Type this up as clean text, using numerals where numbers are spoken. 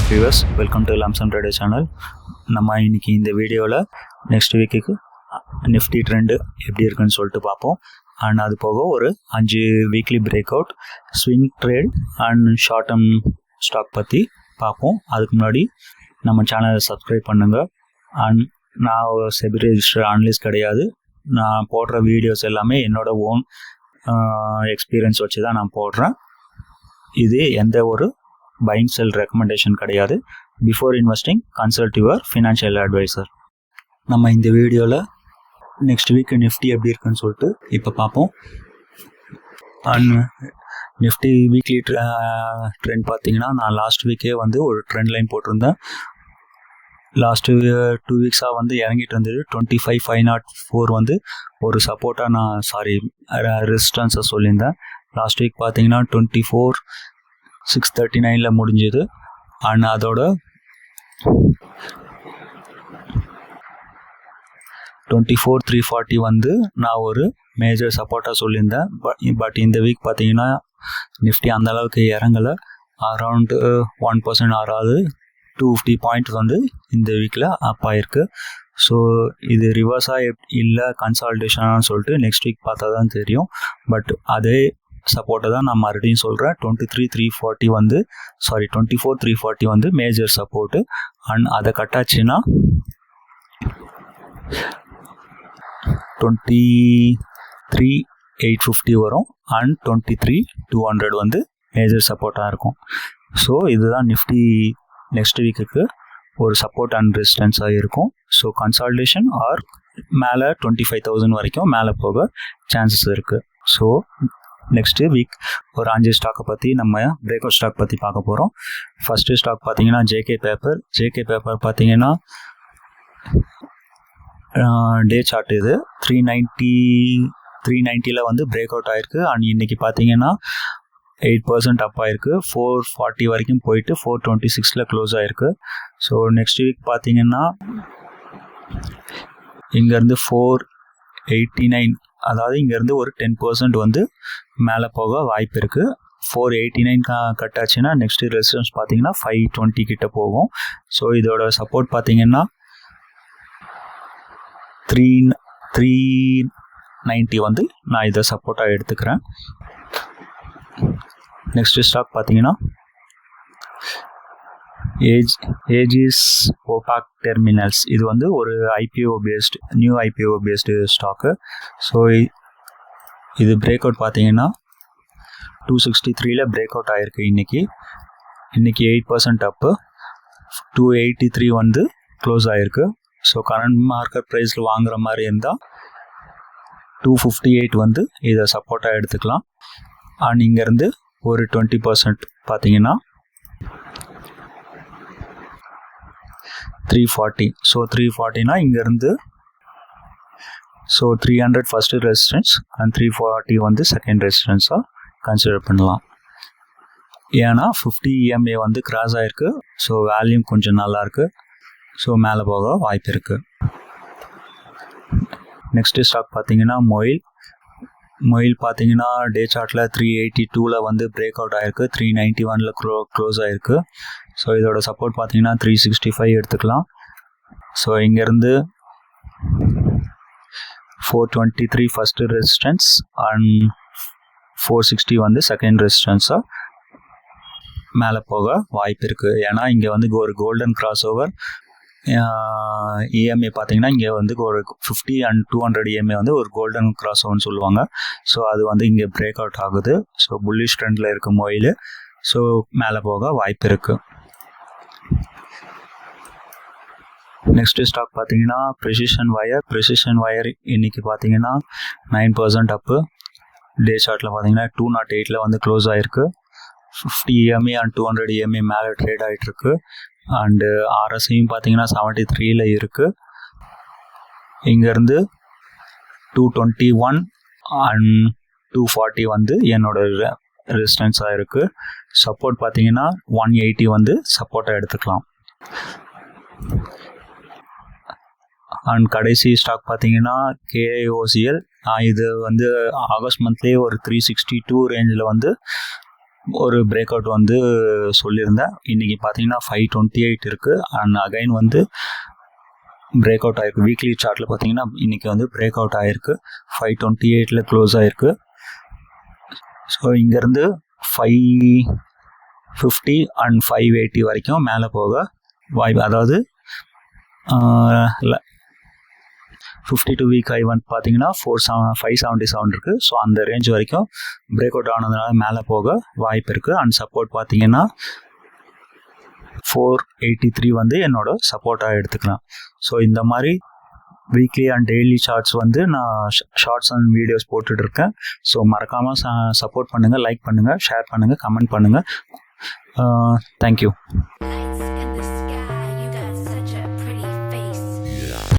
Viewers, welcome to lump sum trader channel. நம்ம இன்னைக்கு இந்த வீடியோவில் நெக்ஸ்ட் வீக்குக்கு நிஃப்டி ட்ரெண்டு எப்படி இருக்குன்னு சொல்லிட்டு பார்ப்போம். அண்ட் அது போக ஒரு 5 weekly break out, swing trade and short term stock பற்றி பார்ப்போம். அதுக்கு முன்னாடி நம்ம சேனலை சப்ஸ்கிரைப் பண்ணுங்கள். அண்ட் நான் செபி ரெஜிஸ்டர் அனலிஸ்ட் கிடையாது. நான் போடுற வீடியோஸ் எல்லாமே என்னோட ஓன் எக்ஸ்பீரியன்ஸ் வச்சு தான் நான் போடுறேன். இது எந்த ஒரு பையிங் செல் ரெக்கமெண்டேஷன் கிடையாது. Before investing consult your financial advisor. நம்ம இந்த வீடியோவில் நெக்ஸ்ட் வீக் நிஃப்டி எப்படி இருக்குன்னு சொல்லிட்டு இப்போ பார்ப்போம். அண்ட் நிஃப்டி வீக்லி ட்ரெண்ட் பார்த்தீங்கன்னா, நான் லாஸ்ட் வீக்கே வந்து ஒரு ட்ரெண்ட் லைன் போட்டிருந்தேன். லாஸ்ட்டு 2 வீக்ஸாக வந்து இறங்கிட்டு இருந்தது. 25,504 வந்து ஒரு சப்போர்ட்டாக ரெசிஸ்டன்ஸை சொல்லியிருந்தேன். லாஸ்ட் வீக் பார்த்தீங்கன்னா 24,639 முடிஞ்சுது. அண்ட் அதோட 24,340 வந்து நான் ஒரு மேஜர் சப்போர்ட்டாக சொல்லியிருந்தேன். பட் இந்த வீக் பார்த்தீங்கன்னா நிஃப்டி அந்தளவுக்கு இறங்கலை. அரவுண்ட் 1% ஆறாது 250 பாயிண்ட்ஸ் வந்து இந்த வீக்கில் அப் ஆகிருக்கு. ஸோ இது ரிவர்ஸாக இல்லை கன்சால்டேஷனான்னு சொல்லிட்டு நெக்ஸ்ட் வீக் பார்த்தா தான் தெரியும். பட் அதே சப்போர்ட்டை தான் நான் மறுபடியும் சொல்கிறேன். 24,340 வந்து மேஜர் சப்போர்ட்டு. அண்ட் அதை கட்டாச்சுன்னா 23,850 வரும். அண்ட் 23,200 வந்து மேஜர் சப்போர்ட்டாக இருக்கும். ஸோ இதுதான் நிஃப்டி நெக்ஸ்ட் வீக்குக்கு ஒரு சப்போர்ட் அண்ட் ரெசிஸ்டன்ஸாக இருக்கும். ஸோ கன்சால்டேஷன் ஆர் மேலே 25,000 வரைக்கும் மேலே போக சான்சஸ் இருக்குது. ஸோ நெக்ஸ்ட்டு வீக் ஒரு 5 ஸ்டாக்கை பற்றி நம்ம பிரேக் அவுட் ஸ்டாக் பற்றி பார்க்க போகிறோம். ஃபஸ்ட்டு ஸ்டாக் பார்த்தீங்கன்னா ஜேகே பேப்பர் பார்த்தீங்கன்னா டே சார்ட் இது 390 வந்து பிரேக் அவுட் ஆகிருக்கு. அண்ட் இன்றைக்கி பார்த்தீங்கன்னா 8% அப் ஆகிருக்கு. 440 வரைக்கும் போயிட்டு 426 க்ளோஸ் ஆகிருக்கு. ஸோ நெக்ஸ்ட் வீக் பார்த்தீங்கன்னா இங்கேருந்து 489, அதாவது இங்கேருந்து ஒரு 10% வந்து மேலே போக வாய்ப்பு இருக்குது. 489 கட் ஆச்சுன்னா நெக்ஸ்ட்டு ரெசிஸ்டன்ஸ் பார்த்தீங்கன்னா 520 கிட்ட போகும். ஸோ இதோட சப்போர்ட் பார்த்தீங்கன்னா 390 வந்து நான் இதை சப்போர்ட்டாக எடுத்துக்கிறேன். நெக்ஸ்ட் ஸ்டாக் பார்த்தீங்கன்னா ஏஜிஸ் ஓபாக் டெர்மினல்ஸ். இது வந்து ஒரு new IPO based stock. So இது பிரேக் அவுட் பார்த்தீங்கன்னா 263 பிரேக் அவுட் ஆகிருக்கு. இன்றைக்கி 8% அப்பு. 283 வந்து க்ளோஸ் ஆகிருக்கு. ஸோ கரண்ட் மார்க்கெட் ப்ரைஸில் வாங்குகிற மாதிரி இருந்தால் 258 வந்து இதை சப்போர்ட்டாக எடுத்துக்கலாம். அண்ட் இங்கேருந்து ஒரு 20% பார்த்தீங்கன்னா 340. ஸோ 340னா இங்கேருந்து 300 ஃபஸ்ட்டு ரெசிஸ்டன்ஸ் அண்ட் 340 வந்து செகண்ட் ரெசிஸ்டன்ஸாக கன்சிடர் பண்ணலாம். ஏன்னா 50 EMA வந்து கிராஸ் ஆகிருக்கு. ஸோ வேல்யூம் கொஞ்சம் நல்லாயிருக்கு. ஸோ மேலே போக வாய்ப்பு இருக்குது. நெக்ஸ்ட்டு ஸ்டாக் பார்த்தீங்கன்னா மொயில் பார்த்தீங்கன்னா டே சார்ட்டில் 382 வந்து பிரேக் அவுட் ஆகிருக்கு. 391 க்ளோஸ் ஆகிருக்கு. ஸோ இதோட சப்போர்ட் பார்த்தீங்கன்னா 365 எடுத்துக்கலாம். ஸோ இங்கேருந்து 423 ஃபஸ்ட்டு ரெசிஸ்டன்ஸ் அண்ட் 460 வந்து செகண்ட் ரெசிஸ்டன்ஸாக மேலே போக வாய்ப்பு இருக்குது. ஏன்னா இங்கே வந்து ஒரு கோல்டன் கிராஸ் ஓவர் EMA பார்த்தீங்கன்னா இங்கே வந்து ஒரு 50 and 200 EMA வந்து ஒரு கோல்டன் கிராஸ் ஓவர்னு சொல்லுவாங்க. ஸோ அது வந்து இங்கே பிரேக் அவுட் ஆகுது. ஸோ புல்லிஷ் ட்ரெண்டில் இருக்கும் மொயில். ஸோ மேலே போக வாய்ப்பு இருக்குது. நெக்ஸ்ட்டு ஸ்டாக் பார்த்தீங்கன்னா ப்ரெசிஷன் வயர் இன்றைக்கி பார்த்தீங்கன்னா 9% அப்பு. டே சார்ட்டில் பார்த்தீங்கன்னா 208 வந்து க்ளோஸ் ஆகிருக்கு. 50 EMA and 200 EMA மேலே ட்ரேட் ஆகிட்டுருக்கு. அண்டு RSIயும் பார்த்தீங்கன்னா 73 இருக்குது. இங்கேருந்து 221 அண்ட் 240 வந்து என்னோட ரெசிஸ்டன்ஸாக இருக்குது. சப்போர்ட் பார்த்தீங்கன்னா 180 வந்து சப்போர்ட்டாக எடுத்துக்கலாம். அண்ட் கடைசி ஸ்டாக் பார்த்தீங்கன்னா KIOCL. இது வந்து ஆகஸ்ட் மந்த்லேயே ஒரு 362 ரேஞ்சில் வந்து ஒரு பிரேக் அவுட் வந்து சொல்லியிருந்தேன். இன்றைக்கி பார்த்தீங்கன்னா 528 இருக்குது. அண்ட் அகைன் வந்து பிரேக் அவுட் ஆகிருக்கு. வீக்லி சார்ட்டில் பார்த்தீங்கன்னா இன்றைக்கி வந்து பிரேக் அவுட் ஆகிருக்கு. 528 க்ளோஸ் ஆகிருக்கு. ஸோ இங்கேருந்து 550 அண்ட் 580 வரைக்கும் மேலே போக வாய்ப்பு, அதாவது 52 வீக் ஹை வந்து பார்த்தீங்கன்னா 577 இருக்குது. ஸோ அந்த ரேஞ்ச் வரைக்கும் பிரேக் அவுட் ஆனதுனால மேலே போக வாய்ப்பு இருக்குது. அண்ட் சப்போர்ட் பார்த்தீங்கன்னா 483 வந்து என்னோட சப்போர்ட்டாக எடுத்துக்கலாம். ஸோ இந்த மாதிரி வீக்லி அண்ட் டெய்லி சார்ட்ஸ் வந்து நான் ஷார்ட்ஸ் அண்ட் வீடியோஸ் போட்டுட்ருக்கேன். ஸோ மறக்காமல் சப்போர்ட் பண்ணுங்கள், லைக் பண்ணுங்கள், ஷேர் பண்ணுங்கள், கமெண்ட் பண்ணுங்கள். தேங்க்யூ.